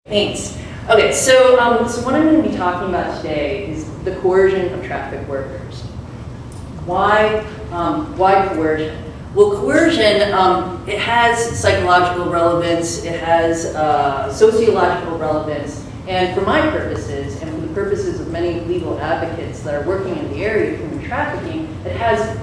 Thanks. Okay, so what I'm going to be talking about today is the coercion of traffic workers. Why coercion? Well, coercion, it has psychological relevance, it has sociological relevance, and for my purposes, and for the purposes of many legal advocates that are working in the area of human trafficking, it has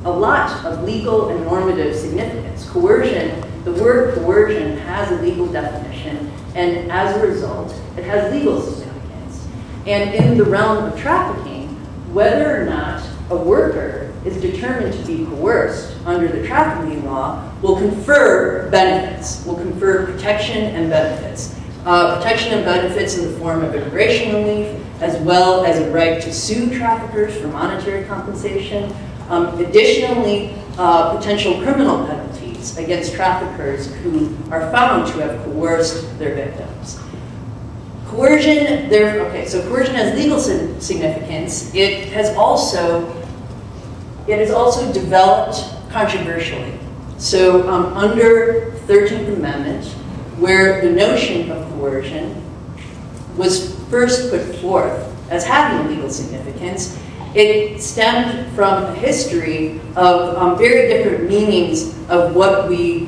a lot of legal and normative significance. Coercion, the word coercion has a legal definition, and as a result, it has legal significance. And in the realm of trafficking, whether or not a worker is determined to be coerced under the trafficking law will confer benefits, will confer protection and benefits. Protection and benefits in the form of immigration relief, as well as a right to sue traffickers for monetary compensation. Additionally, potential criminal penalties against traffickers who are found to have coerced their victims. Coercion, so coercion has legal significance. It has also developed controversially. So under 13th Amendment, where the notion of coercion was first put forth as having legal significance, it stemmed from a history of very different meanings of what we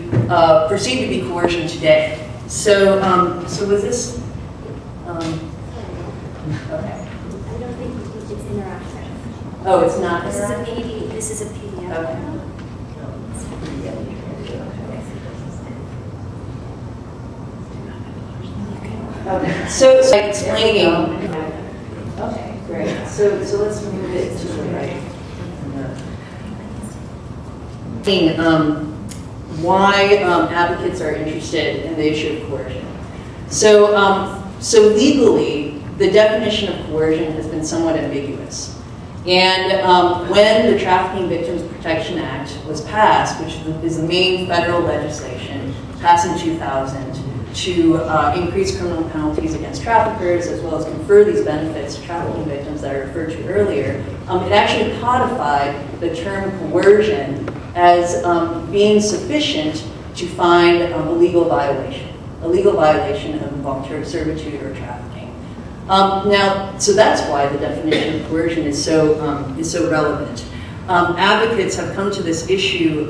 perceive to be coercion today. So was this? Okay. I don't think it's interactive. Oh, it's not. This is a PDF. Okay. Okay. So explaining. Okay, great. So let's move it to the right. Why advocates are interested in the issue of coercion. So legally, the definition of coercion has been somewhat ambiguous. And when the Trafficking Victims Protection Act was passed, which is the main federal legislation passed in 2000 to increase criminal penalties against traffickers, as well as confer these benefits to trafficking victims that I referred to earlier, it actually codified the term coercion as being sufficient to find a legal violation of involuntary servitude or trafficking. Now, so that's why the definition of coercion is so relevant. Advocates have come to this issue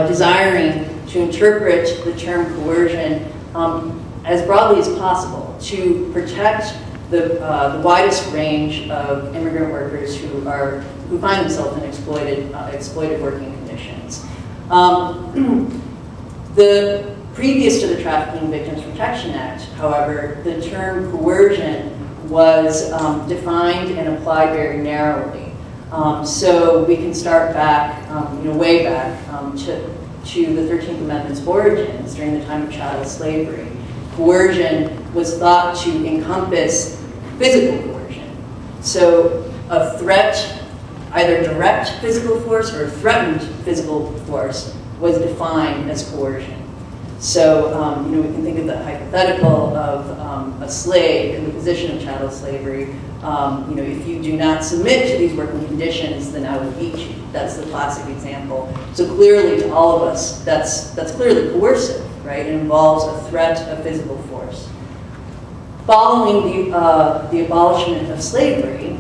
desiring to interpret the term coercion as broadly as possible to protect the widest range of immigrant workers who find themselves in exploited working conditions. Previous to the Trafficking Victims Protection Act, however, the term coercion was defined and applied very narrowly. So we can start back, way back to the 13th Amendment's origins during the time of chattel slavery. Coercion was thought to encompass physical coercion. So a threat, either direct physical force or threatened physical force, was defined as coercion. So, we can think of the hypothetical of a slave in the position of chattel slavery. If you do not submit to these working conditions, then I will beat you. That's the classic example. So clearly, to all of us, that's clearly coercive, right? It involves a threat of physical force. Following the abolishment of slavery,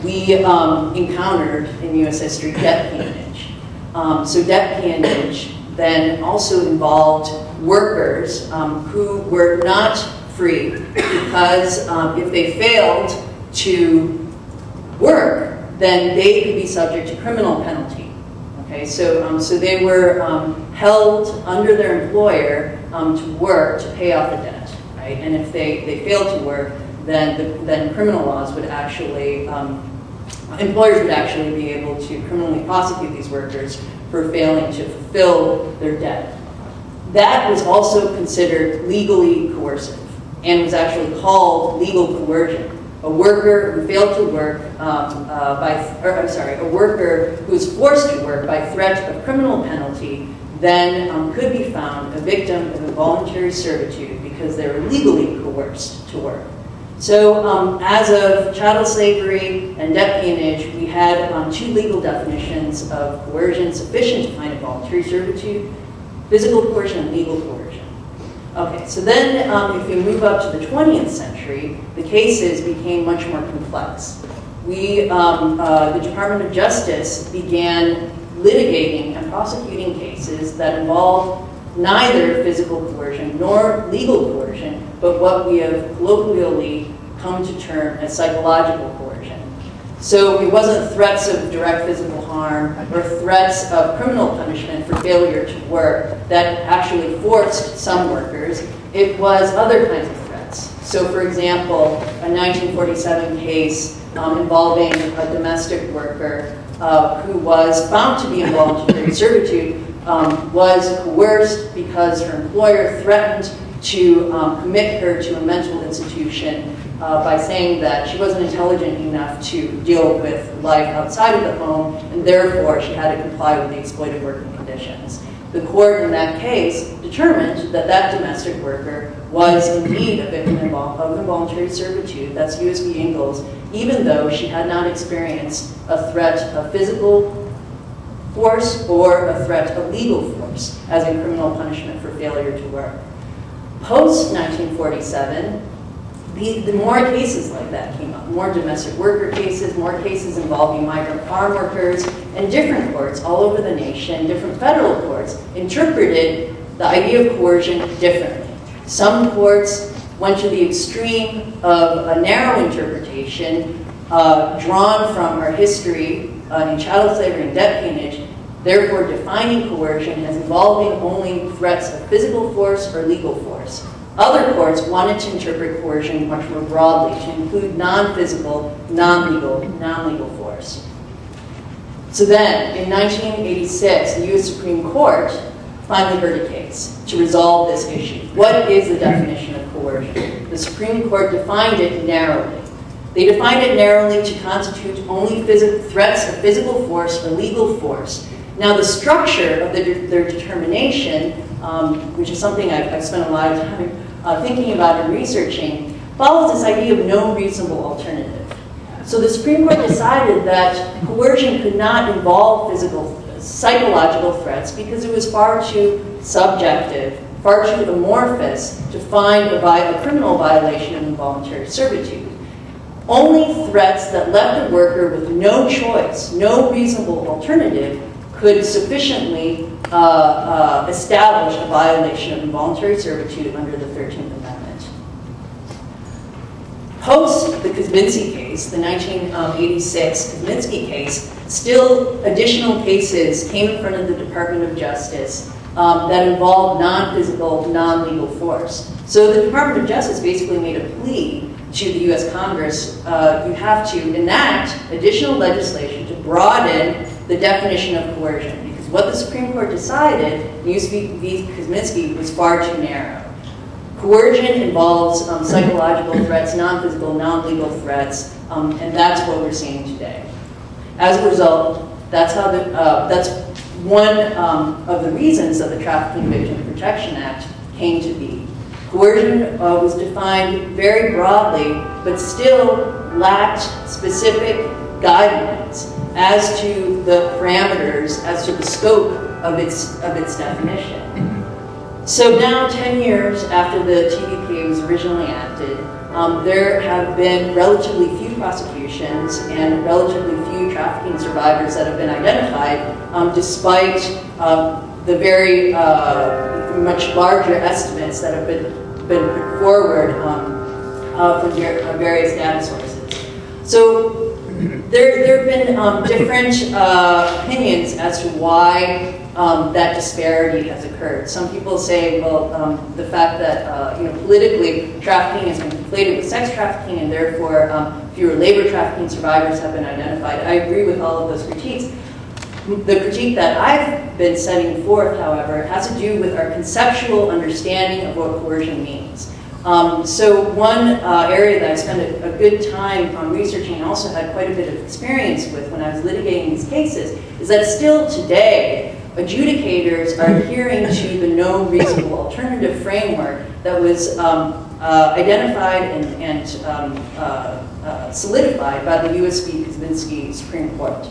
we encountered in U.S. history debt peonage. So debt peonage then also involved workers who were not free because if they failed to work, then they could be subject to criminal penalty. Okay, so they were held under their employer to work to pay off the debt, right? And if they failed to work, then criminal laws would actually employers would actually be able to criminally prosecute these workers for failing to fulfill their debt. That was also considered legally coercive and was actually called legal coercion. A worker who failed to work a worker who was forced to work by threat of criminal penalty then could be found a victim of involuntary servitude because they were legally coerced to work. So as of chattel slavery and debt peonage, we had two legal definitions of coercion sufficient to find involuntary servitude: physical coercion and legal coercion. Okay, so then if we move up to the 20th century, the cases became much more complex. The Department of Justice began litigating and prosecuting cases that involved neither physical coercion nor legal coercion, but what we have colloquially come to term as psychological coercion. So it wasn't threats of direct physical harm or threats of criminal punishment for failure to work that actually forced some workers. It was other kinds of threats. So for example, a 1947 case involving a domestic worker who was found to be in voluntary servitude was coerced because her employer threatened to commit her to a mental institution by saying that she wasn't intelligent enough to deal with life outside of the home, and therefore she had to comply with the exploitive working conditions. The court in that case determined that that domestic worker was indeed a victim of involuntary servitude, that's U.S. v. Ingalls, even though she had not experienced a threat of physical force or a threat of legal force as a criminal punishment for failure to work. Post-1947, the more cases like that came up, more domestic worker cases, more cases involving migrant farm workers, and different courts all over the nation, different federal courts, interpreted the idea of coercion differently. Some courts went to the extreme of a narrow interpretation drawn from our history in chattel slavery and debt peonage, therefore defining coercion as involving only threats of physical force or legal force. Other courts wanted to interpret coercion much more broadly, to include non-physical, non-legal force. So then, in 1986, the U.S. Supreme Court finally heard a case to resolve this issue. What is the definition of coercion? The Supreme Court defined it narrowly. They defined it narrowly to constitute only threats of physical force or legal force. Now, the structure of their determination, which is something I've spent a lot of time thinking about and researching, follows this idea of no reasonable alternative. So the Supreme Court decided that coercion could not involve psychological threats because it was far too subjective, far too amorphous to find a criminal violation of involuntary servitude. Only threats that left the worker with no choice, no reasonable alternative, could sufficiently establish a violation of involuntary servitude under the 13th Amendment. Post the Kosminski case, the 1986 Kosminski case, still additional cases came in front of the Department of Justice that involved non-physical, non-legal force. So the Department of Justice basically made a plea to the U.S. Congress, you have to enact additional legislation to broaden the definition of coercion, because what the Supreme Court decided, U.S. v. Kosminski, was far too narrow. Coercion involves psychological threats, non-physical, non-legal threats, and that's what we're seeing today. As a result, that's one of the reasons that the Trafficking Victim Protection Act came to be. Coercion was defined very broadly, but still lacked specific guidelines as to the parameters, as to the scope of its definition. So now, 10 years after the TVPA was originally enacted, there have been relatively few prosecutions and relatively few trafficking survivors that have been identified, despite the very much larger estimates that have been put forward from various data sources. So there have been different opinions as to why that disparity has occurred. Some people say, well, the fact that politically trafficking has been conflated with sex trafficking, and therefore fewer labor trafficking survivors have been identified. I agree with all of those critiques. The critique that I've been setting forth, however, has to do with our conceptual understanding of what coercion means. So one area that I spent a good time researching and also had quite a bit of experience with when I was litigating these cases is that still today, adjudicators are adhering to the no reasonable alternative framework that was identified and solidified by the U.S. v. Kosminski Supreme Court.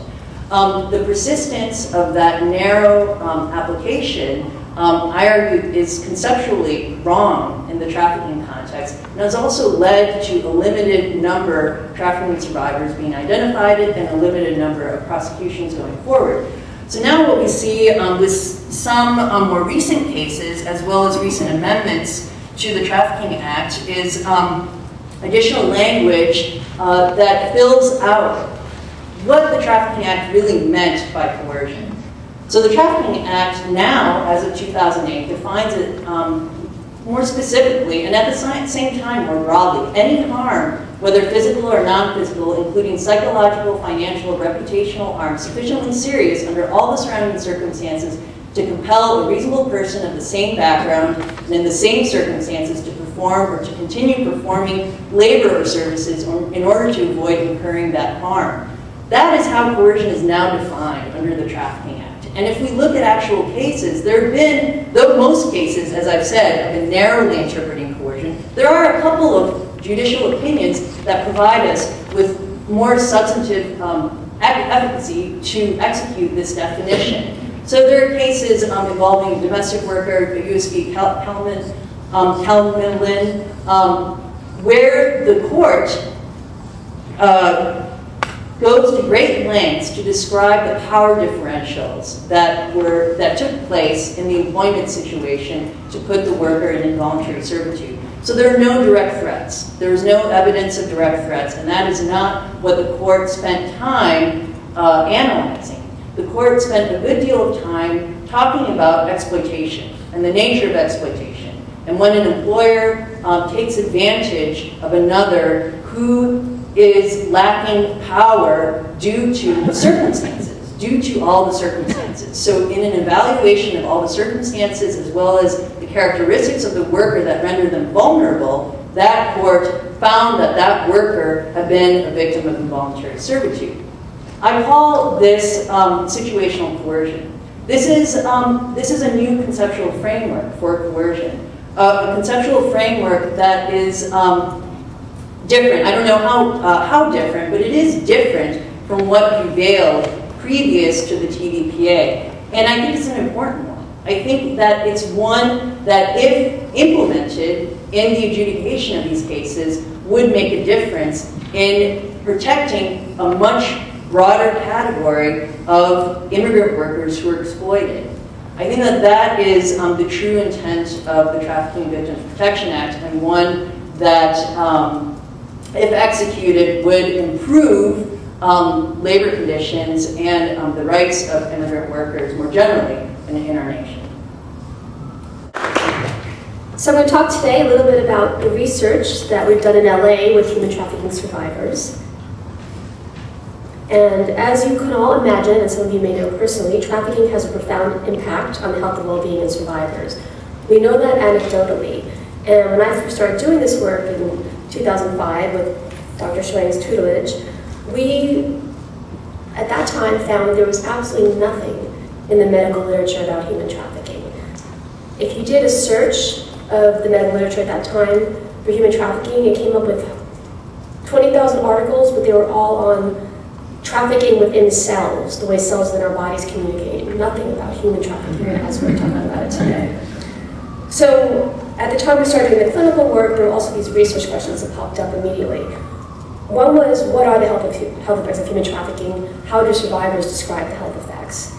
The persistence of that narrow application I argue is conceptually wrong in the trafficking context, and has also led to a limited number of trafficking survivors being identified and a limited number of prosecutions going forward. So now what we see with some more recent cases, as well as recent amendments to the Trafficking Act, is additional language that fills out what the Trafficking Act really meant by coercion. So the Trafficking Act now, as of 2008, defines it more specifically, and at the same time more broadly, any harm, whether physical or non-physical, including psychological, financial, or reputational harm, sufficiently serious under all the surrounding circumstances to compel a reasonable person of the same background and in the same circumstances to perform or to continue performing labor or services in order to avoid incurring that harm. That is how coercion is now defined under the Trafficking Act. And if we look at actual cases, there have been, though most cases, as I've said, have been narrowly interpreting coercion, there are a couple of judicial opinions that provide us with more substantive efficacy to execute this definition. So there are cases involving a domestic worker, a USB Kalman, where the court goes to great lengths to describe the power differentials that took place in the employment situation to put the worker in involuntary servitude. So there are no direct threats. There is no evidence of direct threats, and that is not what the court spent time analyzing. The court spent a good deal of time talking about exploitation and the nature of exploitation. And when an employer takes advantage of another who is lacking power due to circumstances, due to all the circumstances. So in an evaluation of all the circumstances as well as the characteristics of the worker that render them vulnerable, that court found that that worker had been a victim of involuntary servitude. I call this situational coercion. This is a new conceptual framework for coercion, a conceptual framework that is different. I don't know how different, but it is different from what prevailed previous to the TVPA. And I think it's an important one. I think that it's one that, if implemented in the adjudication of these cases, would make a difference in protecting a much broader category of immigrant workers who are exploited. I think that that is the true intent of the Trafficking Victims Protection Act, and one that, if executed, would improve labor conditions and the rights of immigrant workers more generally in our nation. So I'm going to talk today a little bit about the research that we've done in LA with human trafficking survivors. And as you can all imagine, and some of you may know personally, trafficking has a profound impact on the health and well-being of survivors. We know that anecdotally. And when I first started doing this work in 2005 with Dr. Shuang's tutelage, we, at that time, found that there was absolutely nothing in the medical literature about human trafficking. If you did a search of the medical literature at that time for human trafficking, it came up with 20,000 articles, but they were all on trafficking within cells, the way cells in our bodies communicate. Nothing about human trafficking as we're talking about it today. So at the time we started doing the clinical work, there were also these research questions that popped up immediately. One was, what are the health effects of human trafficking? How do survivors describe the health effects?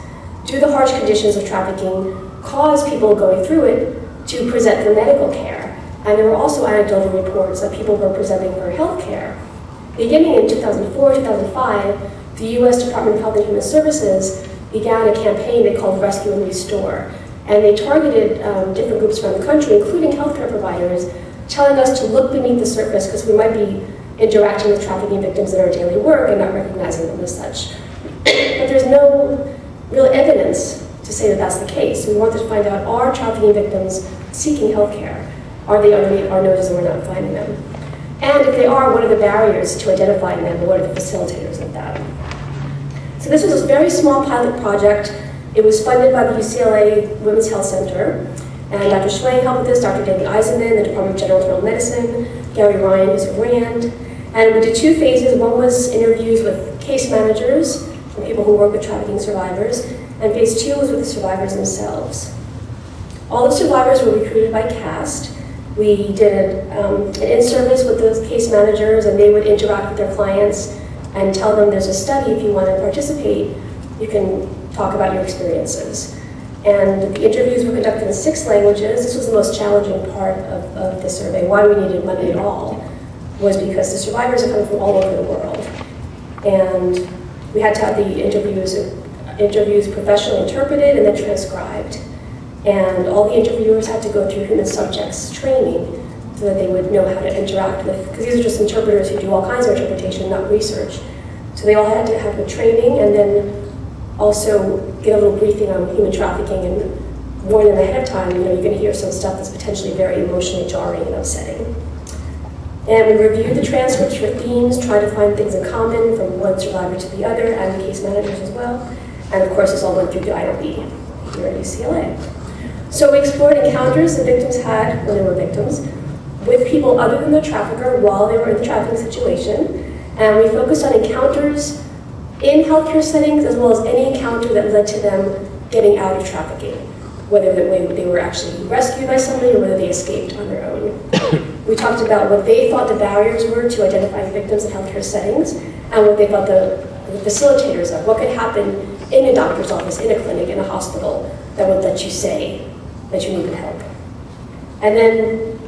Do the harsh conditions of trafficking cause people going through it to present for medical care? And there were also anecdotal reports that people were presenting for health care. Beginning in 2004, 2005, the U.S. Department of Health and Human Services began a campaign they called Rescue and Restore. And they targeted different groups around the country, including healthcare providers, telling us to look beneath the surface because we might be interacting with trafficking victims in our daily work and not recognizing them as such. But there's no real evidence to say that that's the case. We wanted to find out, are trafficking victims seeking healthcare? Are they underneath our noses and we're not finding them? And if they are, what are the barriers to identifying them, and what are the facilitators of that? So this was a very small pilot project. It was funded by the UCLA Women's Health Center, and Dr. Shuang helped with this, Dr. David Eisenman, the Department of General Internal Medicine, Gary Ryan, who's at RAND. And we did 2 phases. One was interviews with case managers and people who work with trafficking survivors, and phase 2 was with the survivors themselves. All the survivors were recruited by CAST. We did an in-service with those case managers, and they would interact with their clients and tell them there's a study. If you want to participate, you can talk about your experiences. And the interviews were conducted in 6 languages. This was the most challenging part of the survey. Why we needed money at all was because the survivors are coming from all over the world. And we had to have the interviews professionally interpreted and then transcribed. And all the interviewers had to go through human subjects training so that they would know how to interact with, because these are just interpreters who do all kinds of interpretation, not research. So they all had to have the training and then also get a little briefing on human trafficking, and warn them ahead of time, you're going to hear some stuff that's potentially very emotionally jarring and upsetting. And we reviewed the transcripts for themes, tried to find things in common from one survivor to the other, and the case managers as well. And of course, this all went through the IOB here at UCLA. So we explored encounters the victims had when they were victims with people other than the trafficker while they were in the trafficking situation. And we focused on encounters in healthcare settings, as well as any encounter that led to them getting out of trafficking, whether they were actually rescued by somebody or whether they escaped on their own. We talked about what they thought the barriers were to identifying victims in healthcare settings, and what they thought the facilitators of what could happen in a doctor's office, in a clinic, in a hospital, that would let you say that you needed help. And then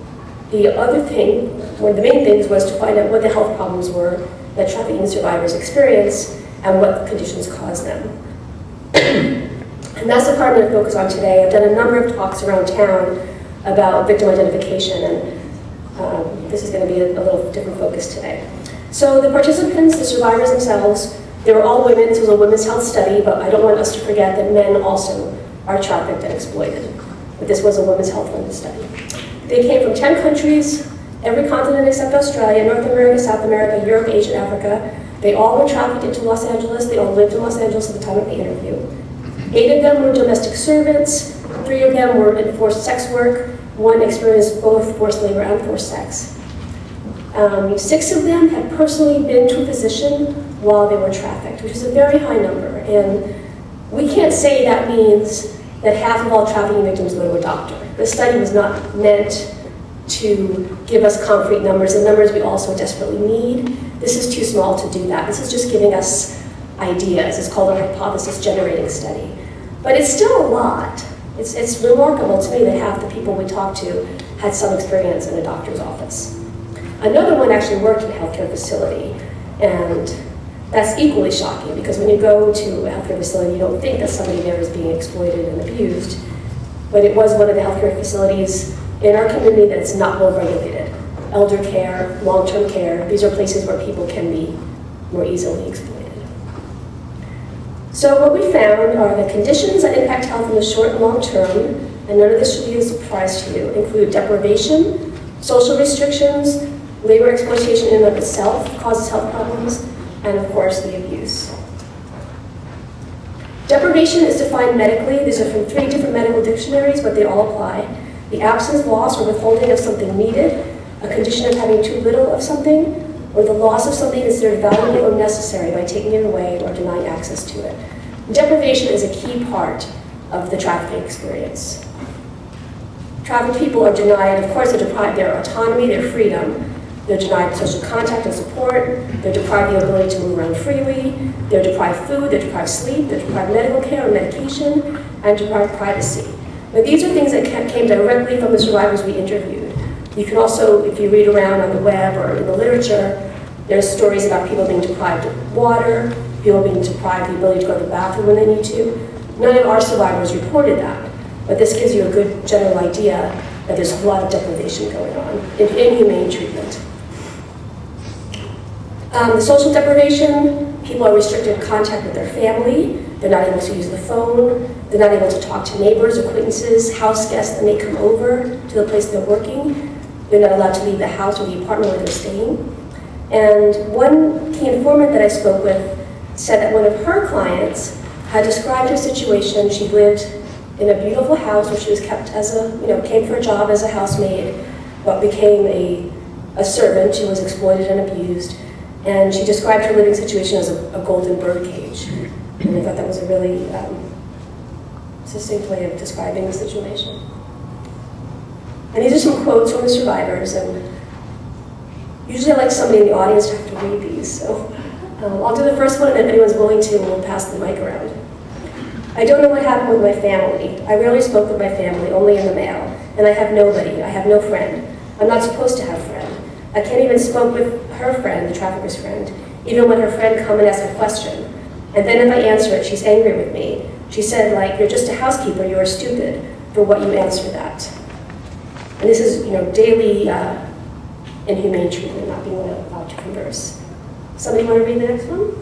the other thing, one of the main things, was to find out what the health problems were that trafficking survivors experience and what conditions cause them. And that's the part I'm going to focus on today. I've done a number of talks around town about victim identification, and this is going to be a little different focus today. So the participants, the survivors themselves, they were all women. This was a women's health study, but I don't want us to forget that men also are trafficked and exploited. But this was a women's health women's study. They came from 10 countries, every continent except Australia, North America, South America, Europe, Asia, Africa. They all were trafficked into Los Angeles. They all lived in Los Angeles at the time of the interview. 8 of them were domestic servants. 3 of them were in forced sex work. 1 experienced both forced labor and forced sex. 6 of them had personally been to a physician while they were trafficked, which is a very high number. And we can't say that means that half of all trafficking victims go to a doctor. The study was not meant to give us concrete numbers, the numbers we also desperately need. This is too small to do that. This is just giving us ideas. It's called a hypothesis generating study. But it's still a lot. It's remarkable to me that half the people we talked to had some experience in a doctor's office. Another one actually worked in a healthcare facility, and that's equally shocking, because when you go to a healthcare facility, you don't think that somebody there is being exploited and abused. But it was one of the healthcare facilities in our community that's not well regulated. Elder care, long-term care, these are places where people can be more easily exploited. So what we found are the conditions that impact health in the short and long term, and none of this should be a surprise to you, include deprivation, social restrictions, labor exploitation in and of itself causes health problems, and of course the abuse. Deprivation is defined medically. These are from 3 different medical dictionaries, but they all apply. The absence, loss, or withholding of something needed, a condition of having too little of something, or the loss of something considered valuable or necessary by taking it away or denying access to it. Deprivation is a key part of the trafficking experience. Trafficked people are denied, of course, they're deprived their autonomy, their freedom. They're denied social contact and support. They're deprived the ability to move around freely. They're deprived food, they're deprived sleep, they're deprived medical care or medication, and deprived privacy. Now, these are things that came directly from the survivors we interviewed. You can also, if you read around on the web or in the literature, there's stories about people being deprived of water, people being deprived of the ability to go to the bathroom when they need to. None of our survivors reported that, but this gives you a good general idea that there's a lot of deprivation going on in inhumane treatment. The social deprivation, people are restricted contact with their family. They're not able to use the phone. They're not able to talk to neighbors, acquaintances, house guests that may come over to the place they're working. They're not allowed to leave the house or the apartment where they're staying. And one key informant that I spoke with said that one of her clients had described her situation. She lived in a beautiful house where she was kept as came for a job as a housemaid, but became a servant. She was exploited and abused. And she described her living situation as a golden bird cage. And I thought that was a really succinct way of describing the situation. And these are some quotes from the survivors, and usually I like somebody in the audience to have to read these, so I'll do the first one, and if anyone's willing to, we'll pass the mic around. I don't know what happened with my family. I rarely spoke with my family, only in the mail, and I have nobody. I have no friend. I'm not supposed to have a friend. I can't even spoke with her friend, the trafficker's friend, even when her friend come and ask a question. And then if I answer it, she's angry with me. She said, like, you're just a housekeeper, you're stupid for what you answer that. And this is, daily inhumane treatment, not being allowed to converse. Somebody want to read the next one?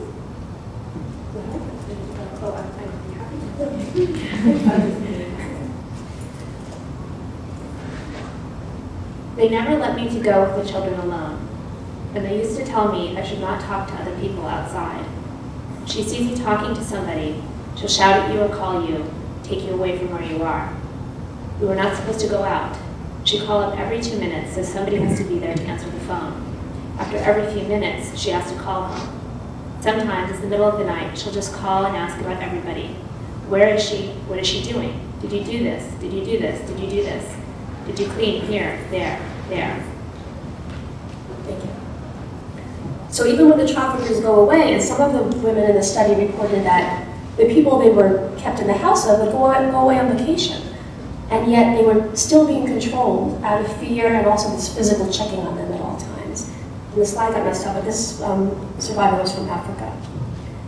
They never let me to go with the children alone, and they used to tell me I should not talk to other people outside. She sees you talking to somebody, she'll shout at you or call you, take you away from where you are. You are not supposed to go out. She'd call up every 2 minutes, so somebody has to be there to answer the phone. After every few minutes, she has to call home. Sometimes, it's the middle of the night, she'll just call and ask about everybody. Where is she? What is she doing? Did you do this? Did you do this? Did you do this? Did you clean here, there, there? Thank you. So even when the traffickers go away, and some of the women in the study reported that the people they were kept in the house of would go away on vacation. And yet they were still being controlled out of fear and also this physical checking on them at all times. And the slide got messed up, but this survivor was from Africa.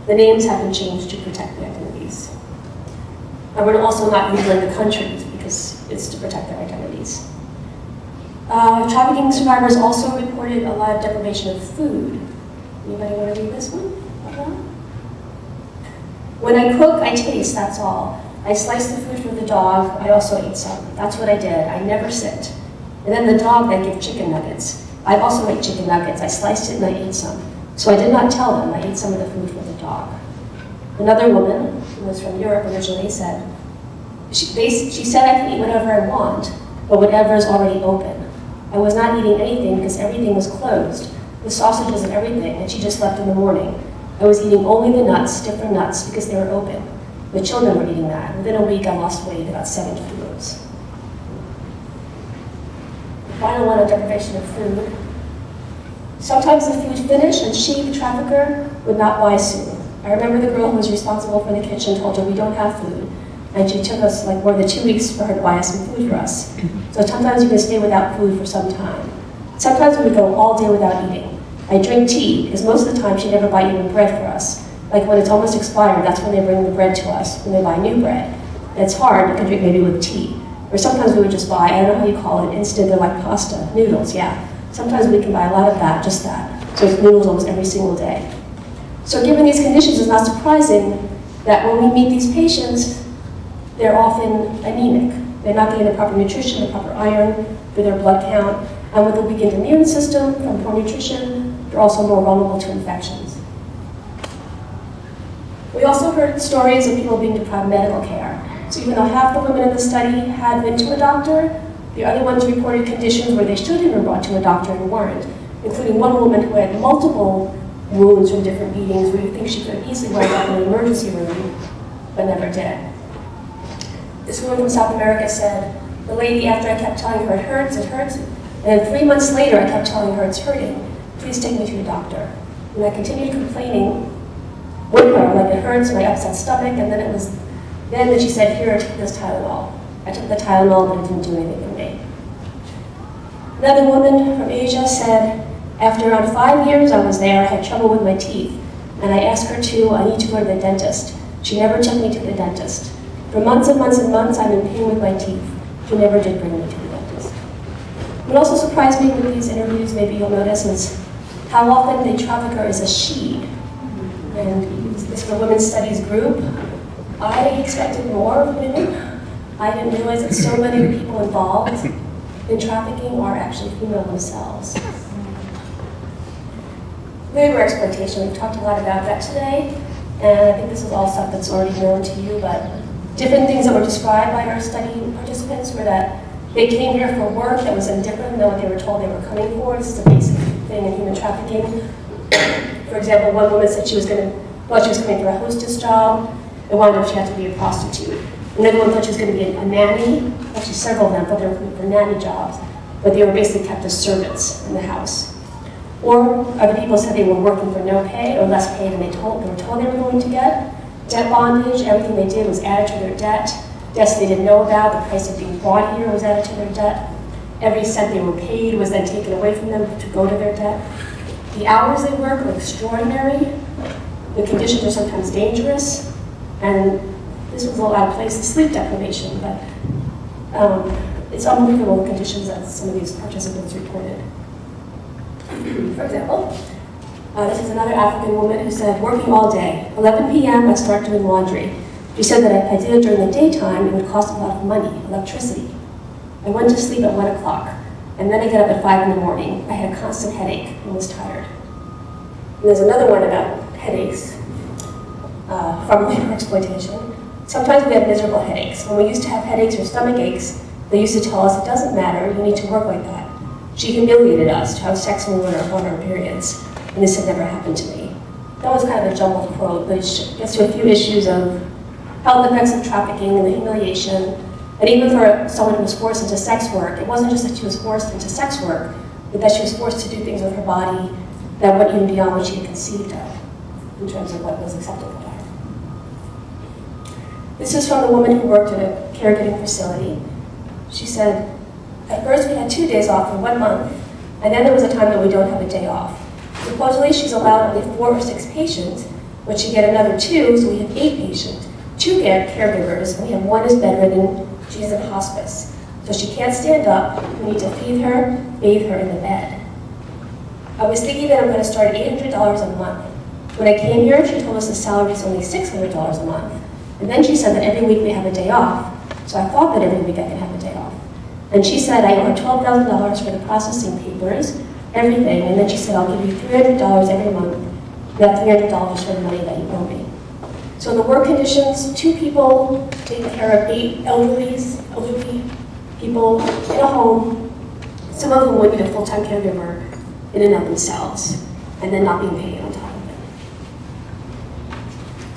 The names have been changed to protect their identities. And we're also not revealing the countries because it's to protect their identities. Trafficking survivors also reported a lot of deprivation of food. Anybody want to read this one? When I cook, I taste, that's all. I slice the food for the dog, I also ate some. That's what I did, I never sit. And then the dog, I give chicken nuggets. I also ate chicken nuggets, I sliced it and I ate some. So I did not tell them, I ate some of the food for the dog. Another woman, who was from Europe originally, said, she said I can eat whatever I want, but whatever is already open. I was not eating anything because everything was closed, the sausages and everything, and she just left in the morning. I was eating only the nuts, different nuts, because they were open. The children were eating that. Within a week, I lost weight, about 7 kilos. The final one on deprivation of food. Sometimes the food finished, and she, the trafficker, would not buy soon. I remember the girl who was responsible for the kitchen told her, we don't have food. And she took us like more than 2 weeks for her to buy us some food for us. So sometimes you can stay without food for some time. Sometimes we would go all day without eating. I drink tea, because most of the time she never buy even bread for us. Like when it's almost expired, that's when they bring the bread to us, when they buy new bread. And it's hard, you can drink maybe with tea. Or sometimes we would just buy, I don't know how you call it, instant, they're like pasta, noodles, yeah. Sometimes we can buy a lot of that, just that. So it's noodles almost every single day. So given these conditions, it's not surprising that when we meet these patients, they're often anemic. They're not getting the proper nutrition, the proper iron for their blood count. And with a weakened immune system from poor nutrition, they're also more vulnerable to infections. We also heard stories of people being deprived of medical care. So even though half the women in the study had been to a doctor, the other ones reported conditions where they should have been brought to a doctor and weren't, including one woman who had multiple wounds from different beatings where you think she could have easily wound up in an emergency room, but never did. This woman from South America said, the lady, after I kept telling her it hurts, and then 3 months later I kept telling her it's hurting, please take me to a doctor. And I continued complaining with her, like it hurts, my upset stomach, and then then she said, here, take this Tylenol. I took the Tylenol, but it didn't do anything for me. Another woman from Asia said, after around 5 years I was there, I had trouble with my teeth, and I asked her I need to go to the dentist. She never took me to the dentist. For months and months and months, I'm in pain with my teeth. She never did bring me to the dentist. What also surprised me with these interviews, maybe you'll notice, is how often the trafficker is a she. And this is a women's studies group. I expected more of women. I didn't realize that so many of the people involved in trafficking are actually female themselves. Labor exploitation, we've talked a lot about that today, and I think this is all stuff that's already known to you, but different things that were described by our study participants were that they came here for work that was indifferent than what they were told they were coming for. This is a basic thing in human trafficking. For example, one woman said she was coming for a hostess job, and wound up she had to be a prostitute. And Another one thought she was going to be a nanny. Actually, several of them thought they were looking for nanny jobs, but they were basically kept as servants in the house. Or other people said they were working for no pay or less pay than they were told they were going to get. Debt bondage, everything they did was added to their debt. Debts they didn't know about, the price of being bought here was added to their debt. Every cent they were paid was then taken away from them to go to their debt. The hours they work are extraordinary. The conditions are sometimes dangerous. And this was all out of place, the sleep deprivation, but it's unbelievable the conditions that some of these participants reported. For example, this is another African woman who said, working all day, 11 p.m. I start doing laundry. She said that if I did it during the daytime, it would cost a lot of money, electricity. I went to sleep at 1 o'clock, and then I get up at 5 in the morning. I had a constant headache and was tired. And there's another one about headaches from labor exploitation. Sometimes we have miserable headaches. When we used to have headaches or stomach aches, they used to tell us it doesn't matter, you need to work like that. She humiliated us to have sex when we were on our periods, and this had never happened to me. That was kind of a jumbled quote, but it gets to a few issues of health effects of trafficking and the humiliation. And even for someone who was forced into sex work, it wasn't just that she was forced into sex work, but that she was forced to do things with her body that went even beyond what she had conceived of, in terms of what was acceptable to her. This is from the woman who worked at a caregiving facility. She said, at first we had 2 days off for 1 month, and then there was a time that we don't have a day off. Supposedly she's allowed only 4 or 6 patients, but she get another 2, so we have 8 patients. 2 caregivers, and we have 1 is bedridden, she's in hospice. So she can't stand up, we need to feed her, bathe her in the bed. I was thinking that I'm going to start at $800 a month. When I came here, she told us the salary is only $600 a month. And then she said that every week we have a day off, so I thought that every week I could have a day off. And she said, I owe her $12,000 for the processing papers, everything, and then she said, I'll give you $300 every month, that's $300 for the money that you owe me. So the work conditions, 2 people taking care of 8 elderly people in a home, some of them would need a full-time caregiver in and of themselves, and then not being paid on top of it.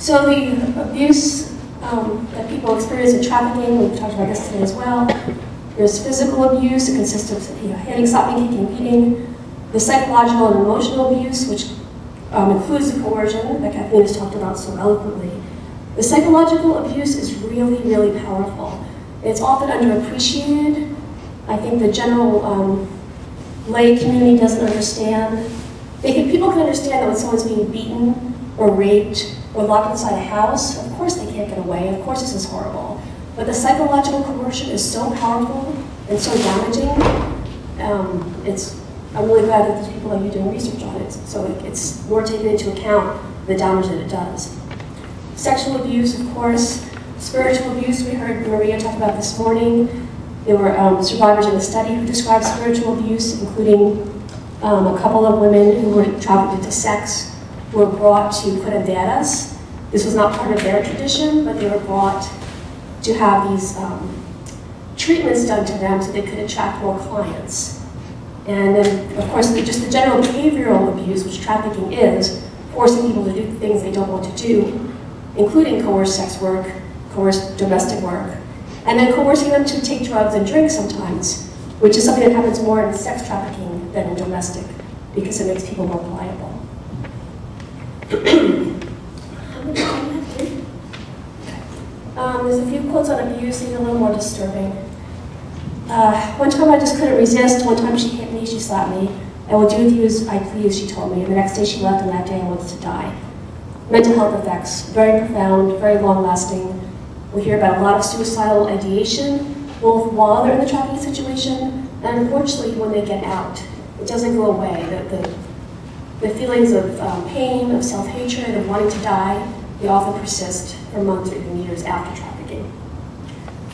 So the abuse that people experience in trafficking, we've talked about this today as well. There's physical abuse, it consists of hitting, stopping, kicking, beating. The psychological and emotional abuse, which includes the coercion that Kathleen has talked about so eloquently. The psychological abuse is really, really powerful. It's often underappreciated. I think the general lay community doesn't understand. People can understand that when someone's being beaten or raped or locked inside a house, of course they can't get away, of course this is horrible. But the psychological coercion is so powerful and so damaging. I'm really glad that there's people like you doing research on it, so it's more taken into account the damage that it does. Sexual abuse, of course. Spiritual abuse, we heard Maria talk about this morning. There were survivors in the study who described spiritual abuse, including a couple of women who were trafficked into sex, who were brought to curanderas. This was not part of their tradition, but they were brought to have these treatments done to them so they could attract more clients. And then, of course, just the general behavioral abuse, which trafficking is, forcing people to do things they don't want to do, including coerced sex work, coerced domestic work, and then coercing them to take drugs and drink sometimes, which is something that happens more in sex trafficking than in domestic, because it makes people more pliable. There's a few quotes on abuse, these are a little more disturbing. One time I just couldn't resist. One time she hit me, she slapped me. I will do with you as I please, she told me. And the next day she left, and that day I wanted to die. Mental health effects, very profound, very long-lasting. We hear about a lot of suicidal ideation, both while they're in the trafficking situation, and unfortunately when they get out. It doesn't go away. The feelings of pain, of self-hatred, of wanting to die, they often persist for months or even years after trafficking.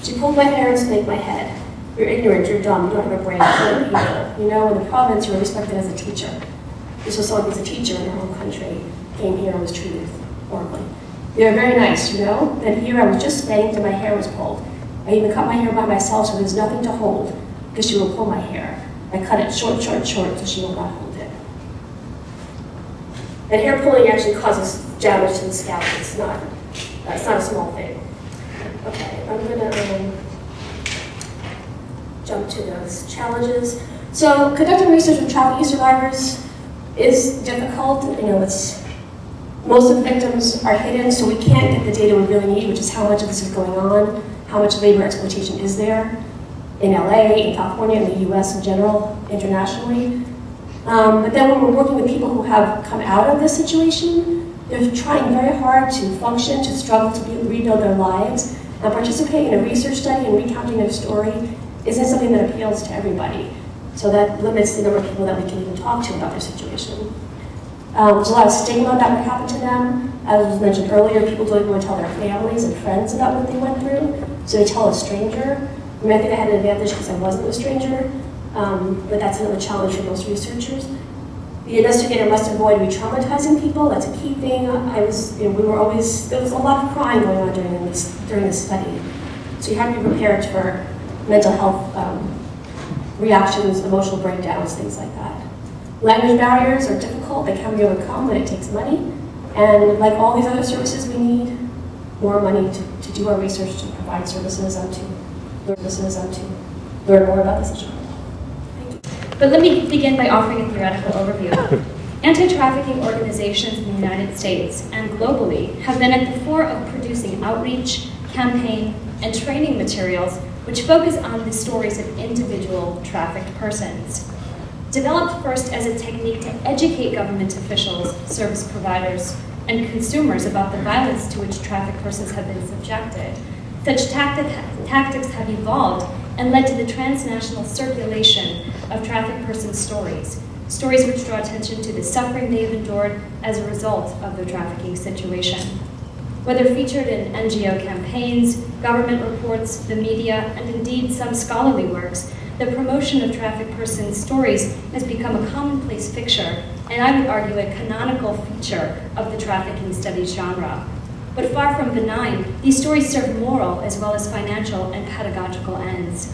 She pulled my hair and snaked my head. You're ignorant, you're dumb, you don't have a brain, you're evil. You know, in the province, you're respected as a teacher. This was someone who's a teacher in her home country, came here and was treated horribly. They were very nice, you know? Then here I was just spanked and my hair was pulled. I even cut my hair by myself so there's nothing to hold, because she will pull my hair. I cut it short, short, short, so she will not hold it. And hair pulling actually causes damage to the scalp. It's not a small thing. Okay, I'm gonna jump to those challenges. So conducting research with trafficking survivors is difficult. Most of the victims are hidden, so we can't get the data we really need, which is how much of this is going on, how much labor exploitation is there in LA, in California, in the US in general, internationally. But then when we're working with people who have come out of this situation, they're trying very hard to function, to struggle to rebuild their lives, and participating in a research study and recounting their story isn't something that appeals to everybody. So that limits the number of people that we can even talk to about their situation. There's a lot of stigma that would happen to them. As was mentioned earlier, people don't even want to tell their families and friends about what they went through, so they tell a stranger. I mean, I think I had an advantage because I wasn't a stranger, but that's another challenge for most researchers. The investigator must avoid re-traumatizing people. That's a key thing. There was a lot of crying going on during this study. So you have to be prepared for mental health reactions, emotional breakdowns, things like that. Language barriers are difficult. They can be overcome, but it takes money. And like all these other services, we need more money to do our research, to provide services, and to learn more about this issue. But let me begin by offering a theoretical overview. Anti-trafficking organizations in the United States and globally have been at the fore of producing outreach, campaign, and training materials which focus on the stories of individual trafficked persons. Developed first as a technique to educate government officials, service providers, and consumers about the violence to which trafficked persons have been subjected, such tactics have evolved and led to the transnational circulation of trafficked persons' stories which draw attention to the suffering they have endured as a result of their trafficking situation. Whether featured in NGO campaigns, government reports, the media, and indeed some scholarly works, the promotion of trafficked persons' stories has become a commonplace fixture, and I would argue a canonical feature of the trafficking studies genre. But far from benign, these stories serve moral as well as financial and pedagogical ends.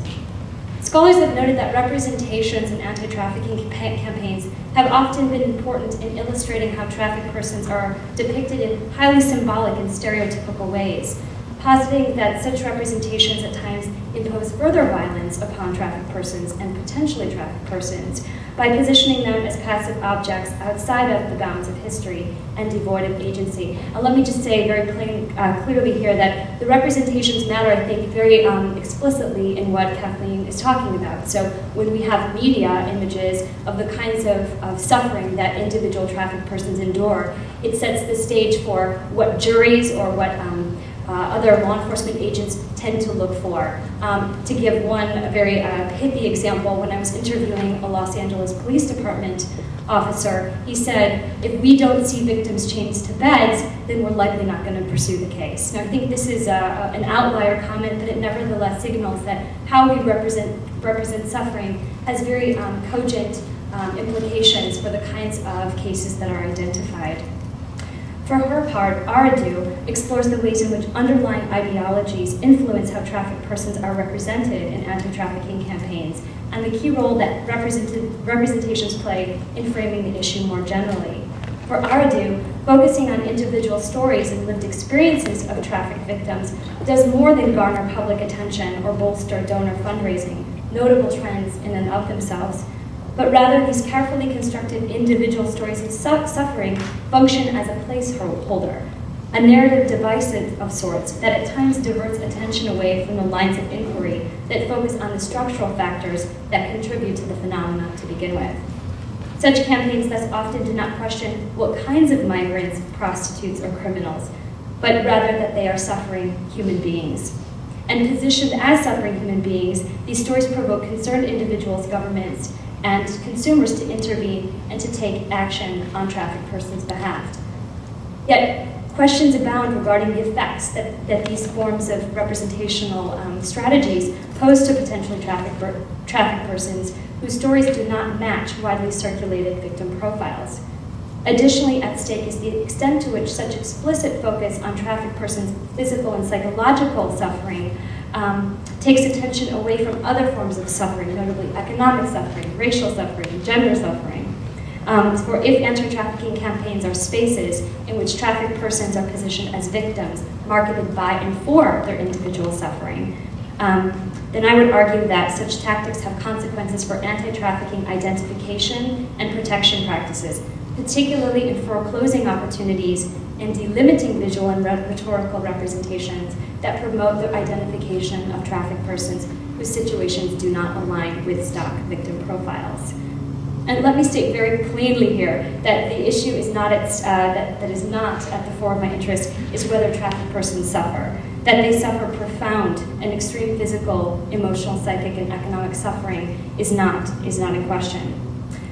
Scholars have noted that representations in anti-trafficking campaigns have often been important in illustrating how trafficked persons are depicted in highly symbolic and stereotypical ways, positing that such representations at times impose further violence upon trafficked persons and potentially trafficked persons by positioning them as passive objects outside of the bounds of history and devoid of agency. And let me just say very clearly here that the representations matter, I think, very explicitly in what Kathleen is talking about. So when we have media images of the kinds of suffering that individual trafficked persons endure, it sets the stage for what juries or what other law enforcement agents tend to look for. To give one very pithy example, when I was interviewing a Los Angeles Police Department officer, he said, if we don't see victims chained to beds, then we're likely not going to pursue the case. Now, I think this is an outlier comment, but it nevertheless signals that how we represent suffering has very cogent implications for the kinds of cases that are identified. For her part, Aradu explores the ways in which underlying ideologies influence how trafficked persons are represented in anti-trafficking campaigns, and the key role that representations play in framing the issue more generally. For Aradu, focusing on individual stories and lived experiences of trafficked victims does more than garner public attention or bolster donor fundraising, notable trends in and of themselves, but rather these carefully constructed individual stories of suffering function as a placeholder, a narrative device of sorts that at times diverts attention away from the lines of inquiry that focus on the structural factors that contribute to the phenomena to begin with. Such campaigns thus often do not question what kinds of migrants, prostitutes, or criminals, but rather that they are suffering human beings. And positioned as suffering human beings, these stories provoke concerned individuals, governments, and consumers to intervene and to take action on trafficked persons' behalf. Yet, questions abound regarding the effects that these forms of representational strategies pose to potentially trafficked persons whose stories do not match widely circulated victim profiles. Additionally, at stake is the extent to which such explicit focus on trafficked persons' physical and psychological suffering takes attention away from other forms of suffering, notably economic suffering, racial suffering, gender suffering. For if anti-trafficking campaigns are spaces in which trafficked persons are positioned as victims, marketed by and for their individual suffering, then I would argue that such tactics have consequences for anti-trafficking identification and protection practices, particularly in foreclosing opportunities and delimiting visual and rhetorical representations that promote the identification of trafficked persons whose situations do not align with stock victim profiles. And let me state very plainly here that the issue is not that is not at the fore of my interest is whether trafficked persons suffer. That they suffer profound and extreme physical, emotional, psychic, and economic suffering is not in question.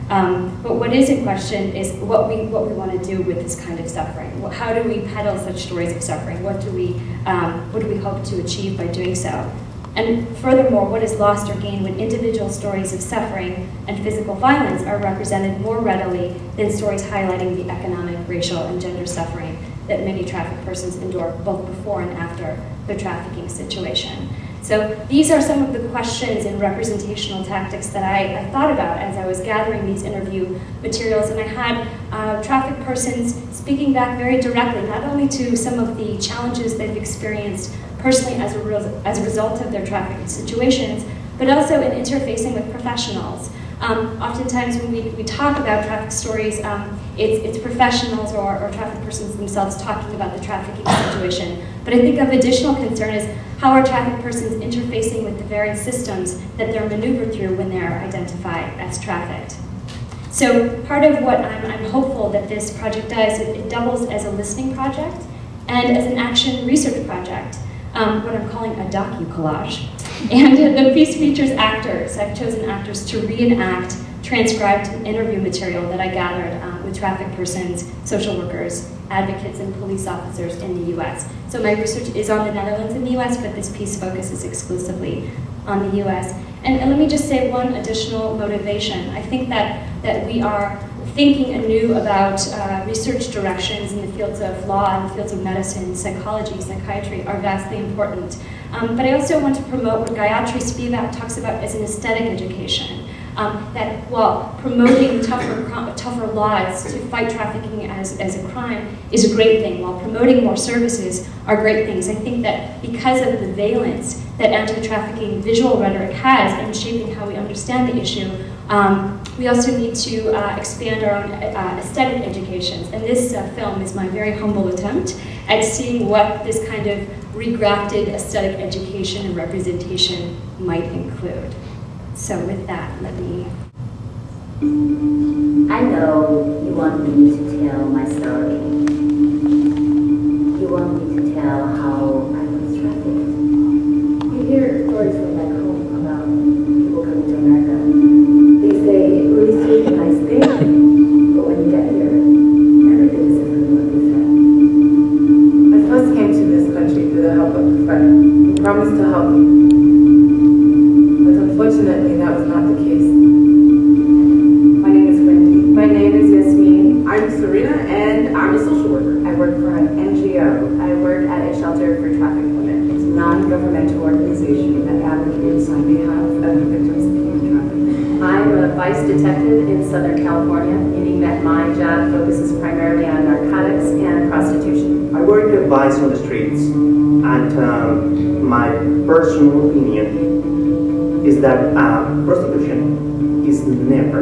But what is in question is what we want to do with this kind of suffering. How do we peddle such stories of suffering? What do we hope to achieve by doing so? And furthermore, what is lost or gained when individual stories of suffering and physical violence are represented more readily than stories highlighting the economic, racial, and gender suffering that many trafficked persons endure both before and after their trafficking situation. So these are some of the questions and representational tactics that I thought about as I was gathering these interview materials, and I had trafficked persons speaking back very directly, not only to some of the challenges they've experienced personally as a result of their trafficking situations, but also in interfacing with professionals. Oftentimes when we talk about traffic stories, it's professionals or trafficked persons themselves talking about the trafficking situation. But I think of additional concern is how are trafficked persons interfacing with the various systems that they're maneuvered through when they're identified as trafficked. So part of what I'm hopeful that this project does, it doubles as a listening project and as an action research project, what I'm calling a docu-collage. And the piece features actors. I've chosen actors to reenact transcribed interview material that I gathered with trafficked persons, social workers, advocates, and police officers in the US. So my research is on the Netherlands and the US, but this piece focuses exclusively on the US. And let me just say one additional motivation. I think that we are thinking anew about research directions in the fields of law and the fields of medicine, psychology, psychiatry are vastly important. But I also want to promote what Gayatri Spivak talks about as an aesthetic education. That while promoting tougher laws to fight trafficking as a crime is a great thing, while promoting more services are great things, I think that because of the valence that anti-trafficking visual rhetoric has in shaping how we understand the issue, we also need to expand our own aesthetic educations. And this film is my very humble attempt at seeing what this kind of regrafted aesthetic education and representation might include. So with that, let me... I know you want me to tell my story. You want me to tell how I was trafficked. You hear stories from back home about people coming to America. They say it really seems a nice thing, but when you get here, everything is different than what they said. I first came to this country through the help of a friend who promised to help me. Unfortunately, that was not the case. My name is Wendy. My name is Yasmin. I'm Serena, and I'm a social worker. I work for an NGO. I work at a shelter for trafficked women. It's a non-governmental organization that advocates on behalf of the victims of human trafficking. I'm a vice detective in Southern California, meaning that my job focuses primarily on narcotics and prostitution. I work advice on the streets, and my personal opinion is that prostitution is never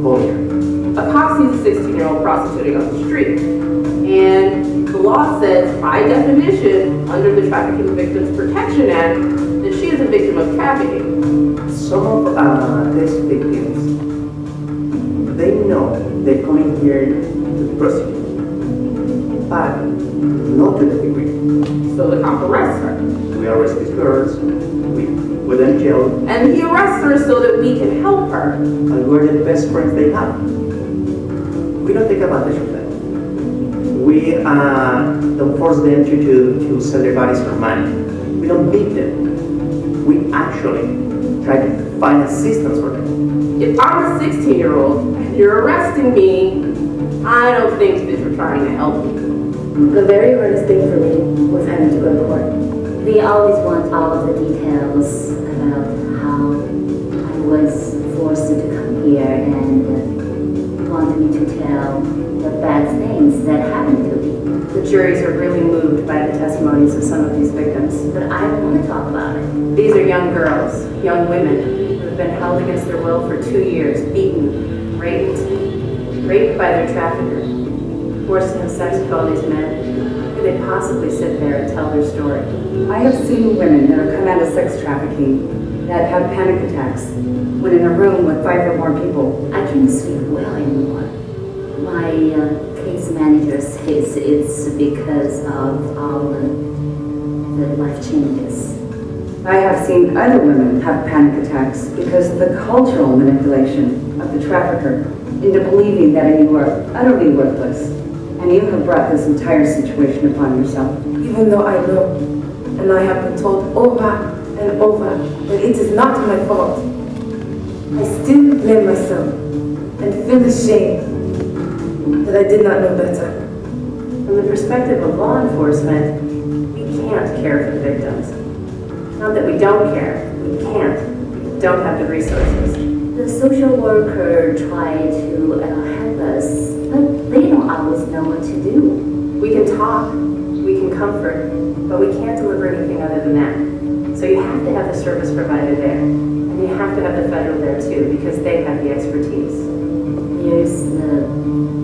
voluntary. A cop sees a 16-year-old prostituting on the street, and the law says, by definition, under the Trafficking Victims Protection Act, that she is a victim of trafficking. Some of these victims, they know they're coming here to prostitute, but not to the degree. So the cop arrests her. We arrest these girls, we put them in jail, And he arrests her so that we can help her. and we're the best friends they have. We don't take advantage of them. We don't force them to sell their bodies for money. We don't beat them. We actually try to find assistance for them. If I'm a 16-year-old and you're arresting me, I don't think that you're trying to help me. The very hardest thing for me was having to go to court. They always want all of the details about how I was forced to come here and wanted juries are really moved by the testimonies of some of these victims. But I don't want to talk about it. These are young girls, young women, who have been held against their will for 2 years, beaten, raped by their trafficker, forced to have sex with all these men. How could they possibly sit there and tell their story? I have seen women that have come out of sex trafficking that have panic attacks when in a room with 5 or more people. I can't sleep well anymore. My case manager says it's because of all the life changes. I have seen other women have panic attacks because of the cultural manipulation of the trafficker into believing that you are utterly worthless and you have brought this entire situation upon yourself. Even though I know, and I have been told over and over that it is not my fault, I still blame myself and feel ashamed that I did not know better. From the perspective of law enforcement, we can't care for the victims. Not that we don't care, we can't. We don't have the resources. The social worker tried to help us, but they don't always know what to do. We can talk, we can comfort, but we can't deliver anything other than that. So you have to have the service provider there, and you have to have the federal there too, because they have the expertise. There's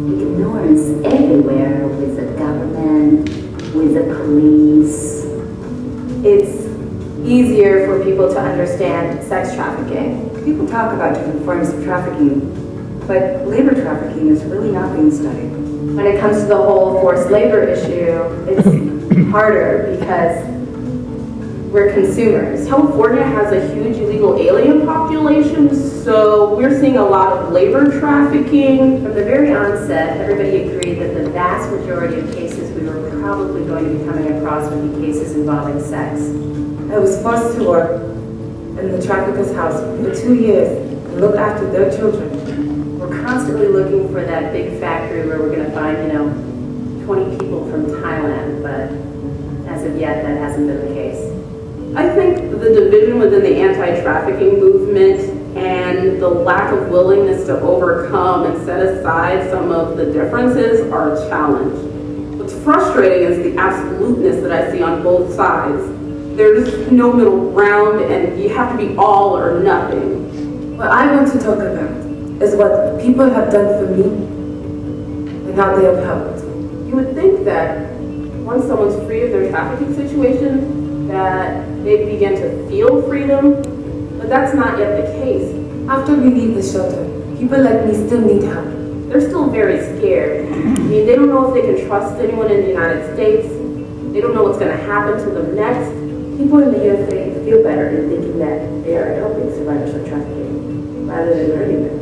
ignorance everywhere with the government, with the police. It's easier for people to understand sex trafficking. People talk about different forms of trafficking, but labor trafficking is really not being studied. When it comes to the whole forced labor issue, it's harder because we're consumers. California has a huge illegal alien population, so we're seeing a lot of labor trafficking. From the very onset, everybody agreed that the vast majority of cases we were probably going to be coming across would be cases involving sex. I was forced to work in the trafficker's house for 2 years and look after their children. We're constantly looking for that big factory where we're going to find, 20 people from Thailand, but as of yet, that hasn't been the case. I think the division within the anti-trafficking movement and the lack of willingness to overcome and set aside some of the differences are a challenge. What's frustrating is the absoluteness that I see on both sides. There's no middle ground, and you have to be all or nothing. What I want to talk about is what people have done for me and how they have helped. You would think that once someone's free of their trafficking situation, that they begin to feel freedom, but that's not yet the case. After we leave the shelter, people like me still need help. They're still very scared. I mean, they don't know if they can trust anyone in the United States. They don't know what's going to happen to them next. People in the USA feel better in thinking that they are helping survivors of trafficking rather than hurting them.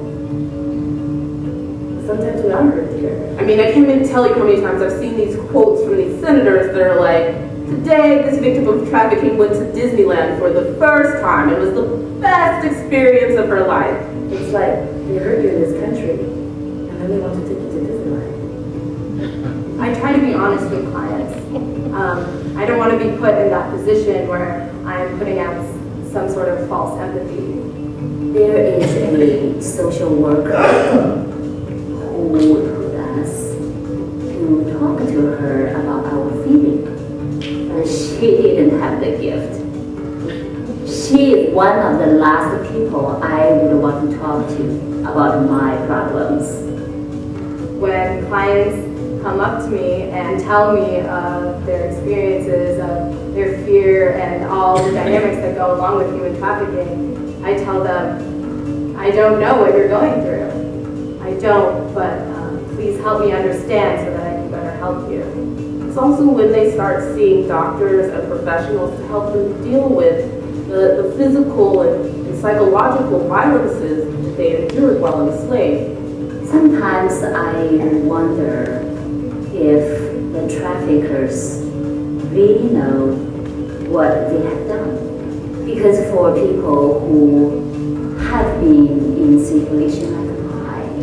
Sometimes we are hurt here. I mean, I can't even tell you how many times I've seen these quotes from these senators that are like, today this victim of trafficking went to Disneyland for the first time. It was the best experience of her life. It's like they hurt you in this country and then they want to take you to Disneyland. I try to be honest with clients. I don't want to be put in that position where I'm putting out some sort of false empathy. There is a social worker who told us to talk to her about our feeling. But she didn't have the gift. She is one of the last people I would want to talk to about my problems. When clients come up to me and tell me of their experiences, of their fear and all the dynamics that go along with human trafficking, I tell them, I don't know what you're going through. I don't, but please help me understand so that I can better help you. It's also when they start seeing doctors and professionals to help them deal with the physical and psychological violences that they endured while enslaved. Sometimes I wonder if the traffickers really know what they have done. Because for people who have been in a situation like mine,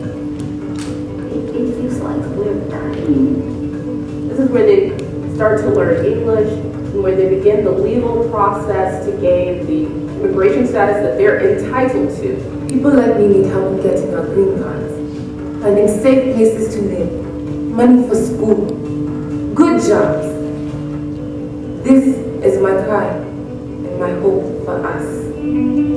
it feels like we're dying. This is where they start to learn English and where they begin the legal process to gain the immigration status that they're entitled to. People like me need help in getting our green cards, finding safe places to live, money for school. good jobs. This is my cry and my hope for us.